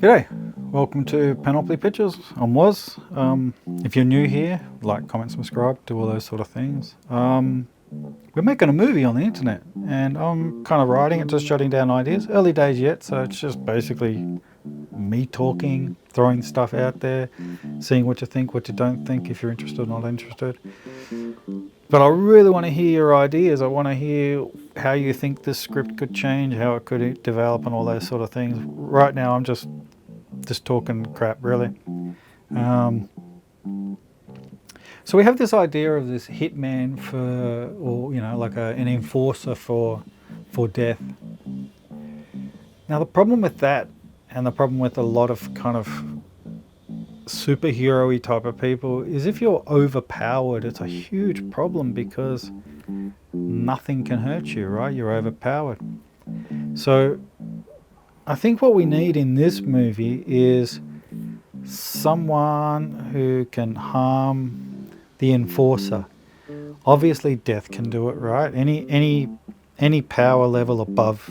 G'day, welcome to Panoply Pictures. I'm Woz. If you're new here, like, comment, subscribe, do all those sort of things. We're making a movie on the internet and I'm kind of writing it, just jotting down ideas. Early days yet, so it's just basically me talking, throwing stuff out there, seeing what you think, what you don't think, if you're interested or not interested. But I really want to hear your ideas. I want to hear how you think this script could change, how it could develop and all those sort of things. Right now I'm just talking crap, really. So we have this idea of this hitman or like an enforcer for death. Now the problem with that, and the problem with a lot of kind of superhero-y type of people, is if you're overpowered, it's a huge problem because nothing can hurt you, right? You're overpowered. So I think what we need in this movie is someone who can harm the enforcer. Obviously death can do it, right? Any power level above,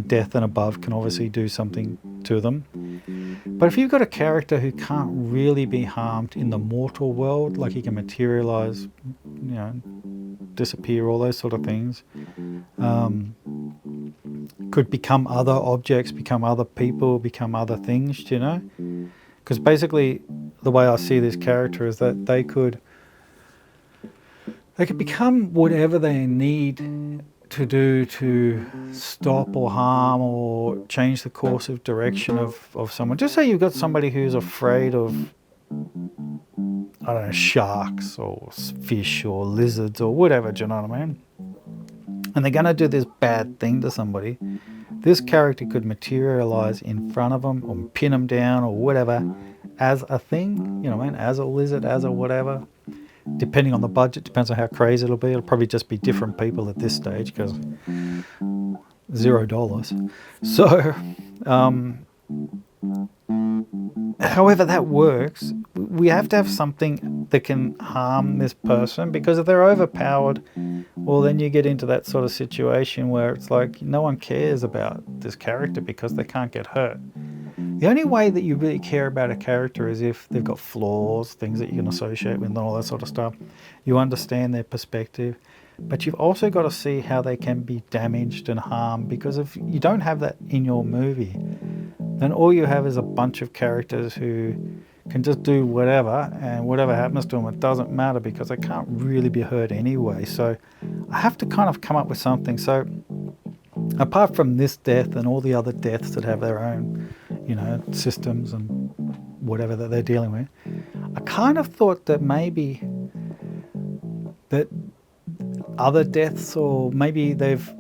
death and above can obviously do something to them. But if you've got a character who can't really be harmed in the mortal world, like he can materialize, disappear, all those sort of things, could become other objects, become other people, become other things, because basically the way I see this character is that they could become whatever they need to do to stop or harm or change the course of direction of someone. Just say you've got somebody who's afraid of, I don't know, sharks or fish or lizards or whatever, do you know what I mean? And they're going to do this bad thing to somebody. This character could materialize in front of them or pin them down or whatever as a thing, as a lizard, as a whatever. Depending on the budget, depends on how crazy it'll be. It'll probably just be different people at this stage because $0. So, however that works, we have to have something that can harm this person, because if they're overpowered, well, then you get into that sort of situation where it's like no one cares about this character because they can't get hurt. The only way that you really care about a character is if they've got flaws, things that you can associate with and all that sort of stuff. You understand their perspective, but you've also got to see how they can be damaged and harmed, because if you don't have that in your movie, then all you have is a bunch of characters who can just do whatever, and whatever happens to them, it doesn't matter because they can't really be hurt anyway. So I have to kind of come up with something. So apart from this death and all the other deaths that have their own, systems and whatever that they're dealing with, I kind of thought that maybe that other deaths, or maybe they've,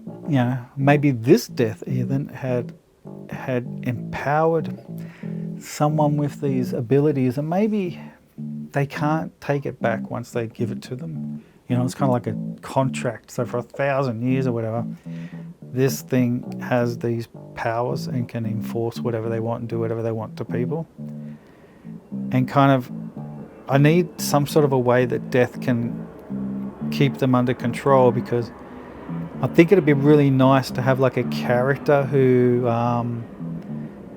maybe this death even had empowered someone with these abilities, and maybe they can't take it back once they give it to them. It's kind of like a contract. So for 1,000 years or whatever, this thing has these powers and can enforce whatever they want and do whatever they want to people. And kind of, I need some sort of a way that death can keep them under control, because I think it'd be really nice to have like a character who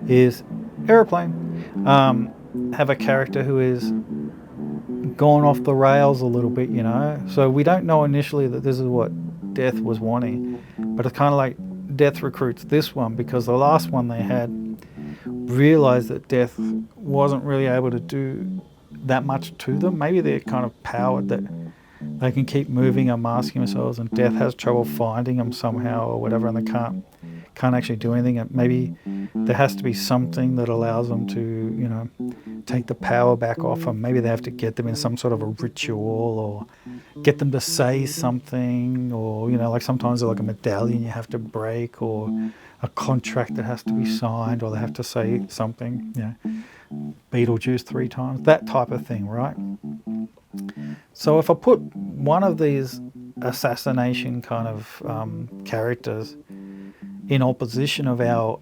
is airplane, have a character who is gone off the rails a little bit, so we don't know initially that this is what Death was wanting, but it's kind of like Death recruits this one because the last one they had realized that Death wasn't really able to do that much to them. Maybe they're kind of powered that they can keep moving and masking themselves, and Death has trouble finding them somehow or whatever, and they can't actually do anything. And maybe there has to be something that allows them to, take the power back off them. Maybe they have to get them in some sort of a ritual, or get them to say something, or, like sometimes they're like a medallion you have to break, or a contract that has to be signed, or they have to say something, Beetlejuice 3 times, that type of thing, right? So if I put one of these assassination kind of characters in opposition of our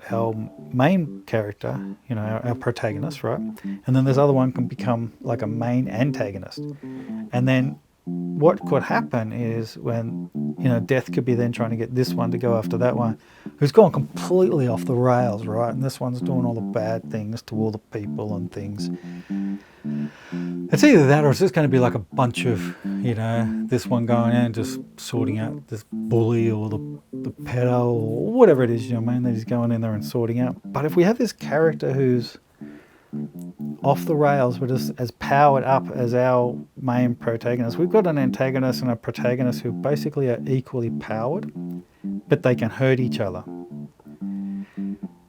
main character, our protagonist, right? And then this other one can become like a main antagonist. And then what could happen is when Death could be then trying to get this one to go after that one, who's gone completely off the rails, right? And this one's doing all the bad things to all the people and things. It's either that or it's just going to be like a bunch of, this one going in and just sorting out this bully or the pedo or whatever it is, that he's going in there and sorting out. But if we have this character who's off the rails but is as powered up as our main protagonist, we've got an antagonist and a protagonist who basically are equally powered, but they can hurt each other.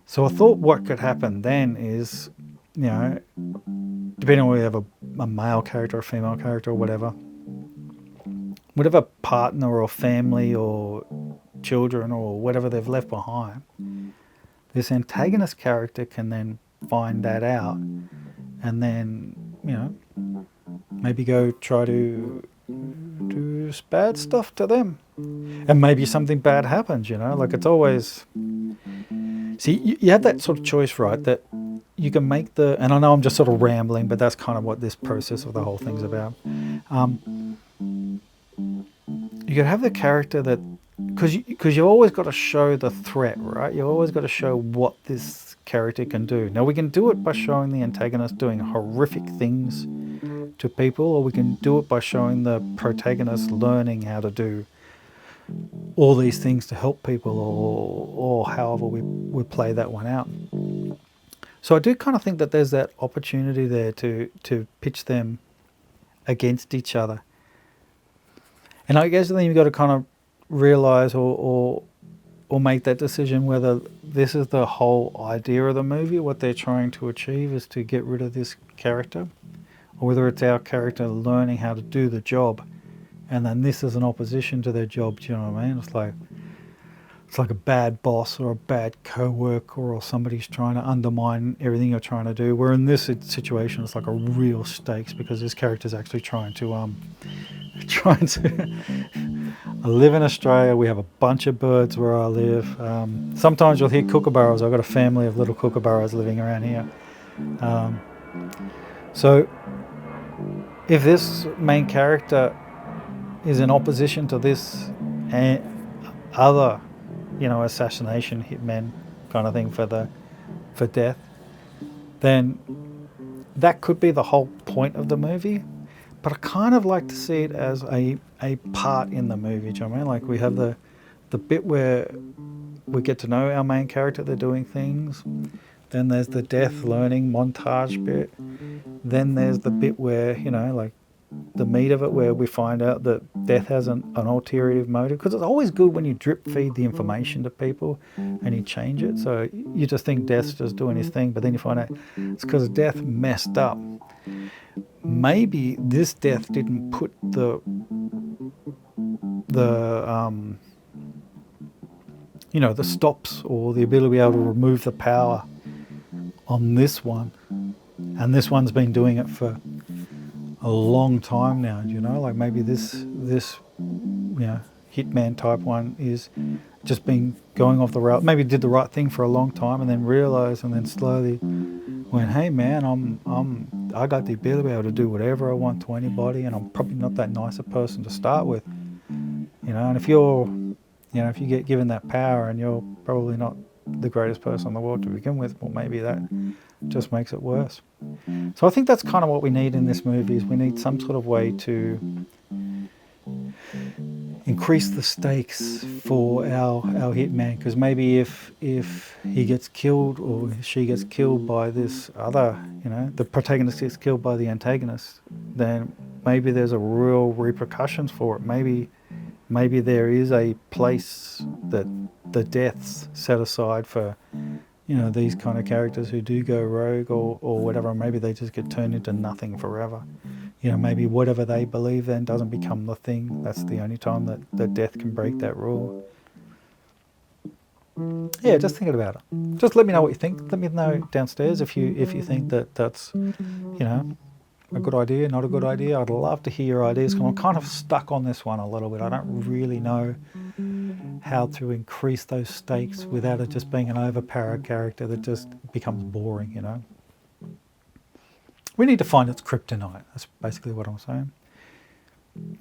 So I thought what could happen then is, depending on whether you have a male character, a female character, or whatever partner or family or children or whatever they've left behind, this antagonist character can then find that out and then, maybe go try to do bad stuff to them. And maybe something bad happens, like it's always... See, you have that sort of choice, right, that you can make and I know I'm just sort of rambling, but that's kind of what this process of the whole thing's about. You can have the character that, because you always got to show the threat, right? You always got to show what this character can do. Now, we can do it by showing the antagonist doing horrific things to people, or we can do it by showing the protagonist learning how to do all these things to help people, or however we play that one out. So I do kind of think that there's that opportunity there to pitch them against each other. And I guess then you've got to kind of realize or make that decision whether this is the whole idea of the movie, what they're trying to achieve is to get rid of this character, or whether it's our character learning how to do the job, and then this is an opposition to their job. Do you know what I mean? It's like a bad boss or a bad co-worker or somebody's trying to undermine everything you're trying to do. Where in this situation, it's like a real stakes because this character's actually trying to I live in Australia. We have a bunch of birds where I live. Sometimes you'll hear kookaburras. I've got a family of little kookaburras living around here. So if this main character is in opposition to this other, assassination hitman kind of thing for death, then that could be the whole point of the movie. But I kind of like to see it as a part in the movie. Do you know what I mean? Like we have the bit where we get to know our main character, they're doing things. Then there's the death learning montage bit. Then there's the bit where, like the meat of it, where we find out that death has an ulterior motive. Because it's always good when you drip feed the information to people and you change it. So you just think death's just doing his thing, but then you find out it's because death messed up. Maybe this death didn't put the stops or the ability to be able to remove the power on this one, and this one's been doing it for a long time now. Like maybe this hitman type one is just been going off the rail. Maybe did the right thing for a long time and then realized and then slowly went, hey man, I got the ability to be able to do whatever I want to anybody, and I'm probably not that nice a person to start with. And if you get given that power and you're probably not the greatest person in the world to begin with, well, maybe that just makes it worse. So I think that's kind of what we need in this movie, is we need some sort of way to increase the stakes for our hitman, because maybe if he gets killed or she gets killed by this other, the protagonist gets killed by the antagonist, then maybe there's a real repercussions for it. Maybe there is a place that the deaths set aside for these kind of characters who do go rogue or whatever. Maybe they just get turned into nothing forever. Maybe whatever they believe then doesn't become the thing. That's the only time that death can break that rule. Yeah, just thinking about it. Just let me know what you think. Let me know downstairs if you think that's a good idea, not a good idea. I'd love to hear your ideas, because I'm kind of stuck on this one a little bit. I don't really know how to increase those stakes without it just being an overpowered character that just becomes boring, We need to find its kryptonite. That's basically what I'm saying.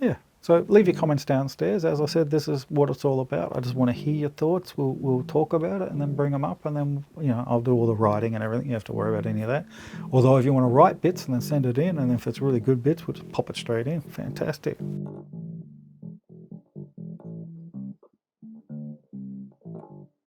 Yeah. So leave your comments downstairs. As I said, this is what it's all about. I just want to hear your thoughts. We'll talk about it and then bring them up, and then I'll do all the writing and everything. You have to worry about any of that. Although if you want to write bits and then send it in, and if it's really good bits, we'll just pop it straight in. Fantastic.